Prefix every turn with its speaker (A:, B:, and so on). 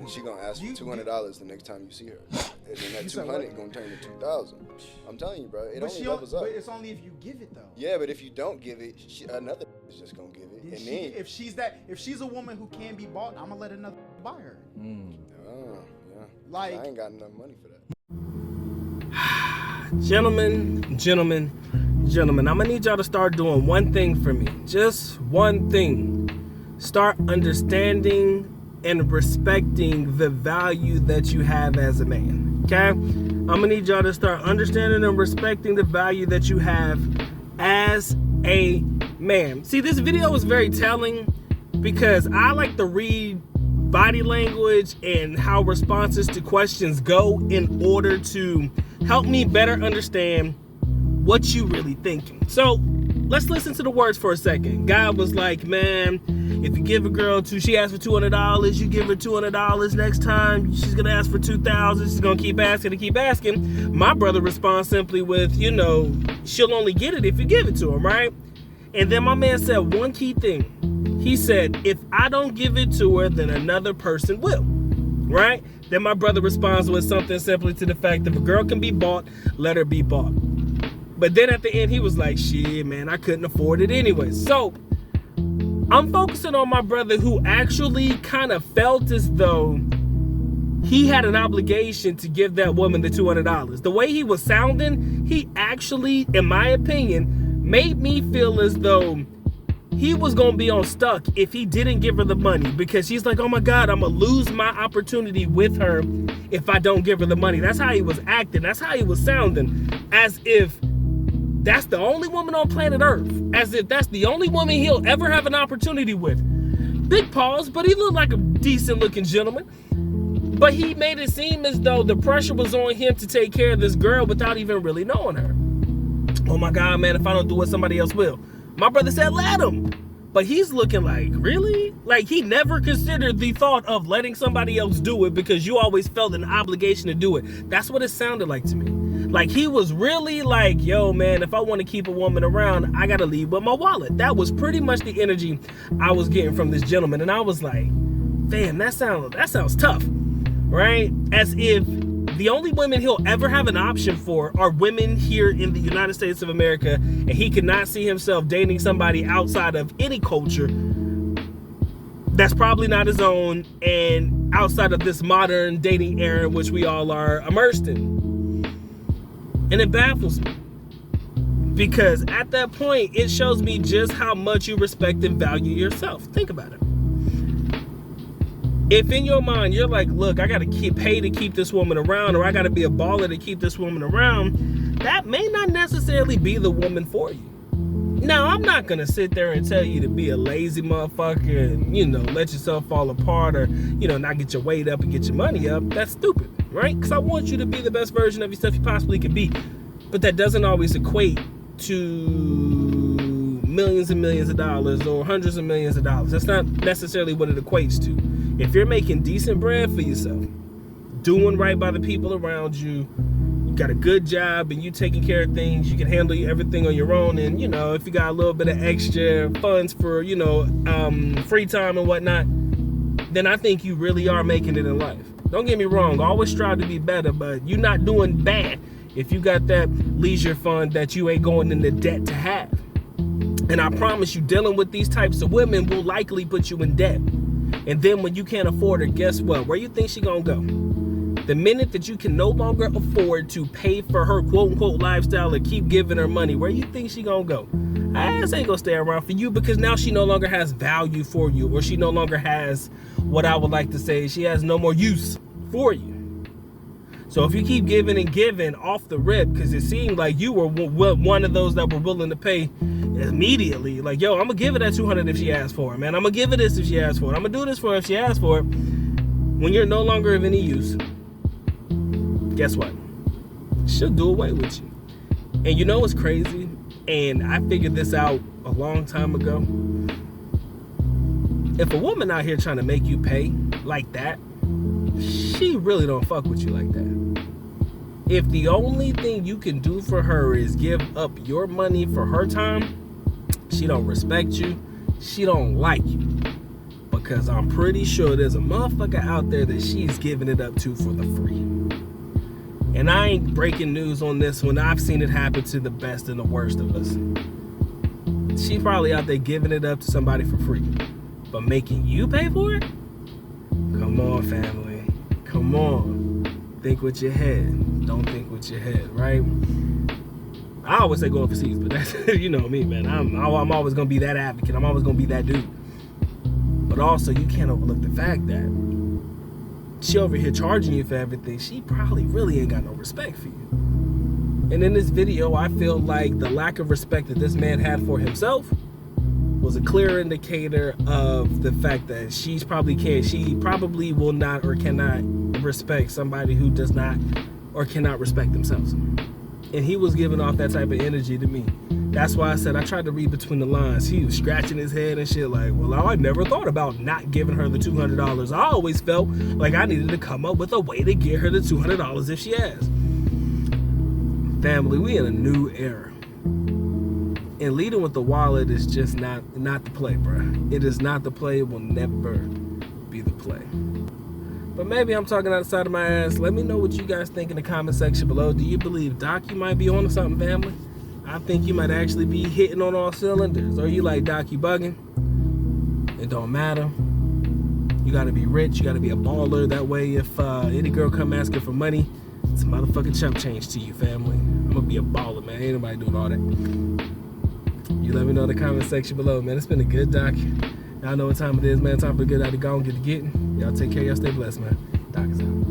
A: she gonna ask for $200 the next time you see her, and then that 200 gonna turn to 2,000. I'm telling you, bro. It only levels up.
B: But it's only if you give it though.
A: Yeah, but if you don't give it, another is just gonna give it. And then
B: if she's a woman who can be bought, I'm gonna let another buy her.
A: Yeah.
B: Like
A: I ain't got enough money for that.
C: Gentlemen, I'm gonna need y'all to start doing one thing for me. Just one thing. Start understanding and respecting the value that you have as a man. Okay? I'm gonna need y'all to start understanding and respecting the value that you have as a man. See, this video is very telling because I like to read body language and how responses to questions go in order to help me better understand what you really thinking. So let's listen to the words for a second. Guy was like, man, if you give a girl she asks for $200, you give her $200. Next time she's gonna ask for $2,000. She's gonna keep asking and keep asking. My brother responds simply with, she'll only get it if you give it to her, right? And then my man said one key thing. He said, if I don't give it to her, then another person will, right? Then my brother responds with something simply to the fact that if a girl can be bought, let her be bought. But then at the end, he was like, shit, man, I couldn't afford it anyway. So I'm focusing on my brother who actually kind of felt as though he had an obligation to give that woman the $200. The way he was sounding, he actually, in my opinion, made me feel as though he was going to be on stuck if he didn't give her the money, because she's like, oh my God, I'm going to lose my opportunity with her if I don't give her the money. That's how he was acting. That's how he was sounding, as if that's the only woman on planet Earth, as if that's the only woman he'll ever have an opportunity with. Big pause, but he looked like a decent looking gentleman. But he made it seem as though the pressure was on him to take care of this girl without even really knowing her. Oh my God, man, if I don't do it, somebody else will. My brother said, let him. But he's looking like, really? Like he never considered the thought of letting somebody else do it because you always felt an obligation to do it. That's what it sounded like to me. Like he was really like, yo, man, if I want to keep a woman around, I got to leave with my wallet. That was pretty much the energy I was getting from this gentleman. And I was like, damn, that sounds tough, right? As if the only women he'll ever have an option for are women here in the United States of America, and he could not see himself dating somebody outside of any culture that's probably not his own and outside of this modern dating era in which we all are immersed in. And it baffles me, because at that point, it shows me just how much you respect and value yourself. Think about it. If in your mind you're like, look, I got to pay to keep this woman around, or I got to be a baller to keep this woman around, that may not necessarily be the woman for you. Now, I'm not going to sit there and tell you to be a lazy motherfucker and, let yourself fall apart, or, not get your weight up and get your money up. That's stupid, right? Because I want you to be the best version of yourself you possibly can be. But that doesn't always equate to millions and millions of dollars or hundreds of millions of dollars. That's not necessarily what it equates to. If you're making decent bread for yourself, doing right by the people around you, you got a good job and you taking care of things, you can handle everything on your own, and if you got a little bit of extra funds for free time and whatnot, then I think you really are making it in life. Don't get me wrong, always strive to be better, but you're not doing bad if you got that leisure fund that you ain't going into debt to have. And I promise you, dealing with these types of women will likely put you in debt. And then when you can't afford her, guess what? Where you think she gonna go? The minute that you can no longer afford to pay for her quote-unquote lifestyle or keep giving her money, where you think she gonna go? Her ass ain't gonna stay around for you, because now she no longer has value for you, or she no longer has, what I would like to say, she has no more use for you. So if you keep giving and giving off the rip, because it seemed like you were one of those that were willing to pay immediately, like, yo, I'm gonna give her that $200 if she asks for it, man. I'm gonna give her this if she asks for it. I'm gonna do this for her if she asks for it. When you're no longer of any use, guess what? She'll do away with you. And you know what's crazy? And I figured this out a long time ago. If a woman out here trying to make you pay like that, she really don't fuck with you like that. If the only thing you can do for her is give up your money for her time, she don't respect you, she don't like you. because I'm pretty sure there's a motherfucker out there that she's giving it up to for the free. And I ain't breaking news on this one. I've seen it happen to the best and the worst of us. She probably out there giving it up to somebody for free, but making you pay for it? Come on, family. Come on. Think with your head. Don't think with your head, right? I always say go overseas, but that's, you know me, man. I'm always going to be that advocate. I'm always going to be that dude. But also, you can't overlook the fact that she over here charging you for everything. She probably really ain't got no respect for you. And in this video, I feel like the lack of respect that this man had for himself was a clear indicator of the fact that she probably will not or cannot respect somebody who does not or cannot respect themselves. And he was giving off that type of energy to me. That's why I said I tried to read between the lines. He was scratching his head and shit like, well, I never thought about not giving her the $200. I always felt like I needed to come up with a way to get her the $200 if she asked. Family, we in a new era. And leading with the wallet is just not the play, bruh. It is not the play. It will never be the play. But maybe I'm talking outside of my ass. Let me know what you guys think in the comment section below. Do you believe Doc, you might be on to something, family? I think you might actually be hitting on all cylinders. Or you like, Doc, you bugging? It don't matter. You gotta be rich. You gotta be a baller. That way, if any girl come asking for money, it's motherfucking chump change to you, family. I'm gonna be a baller, man. Ain't nobody doing all that. You let me know in the comment section below, man. It's been a good doc. Y'all know what time it is, man. Time for a good out to go and get to getting. Y'all take care. Y'all stay blessed, man. Doc is out.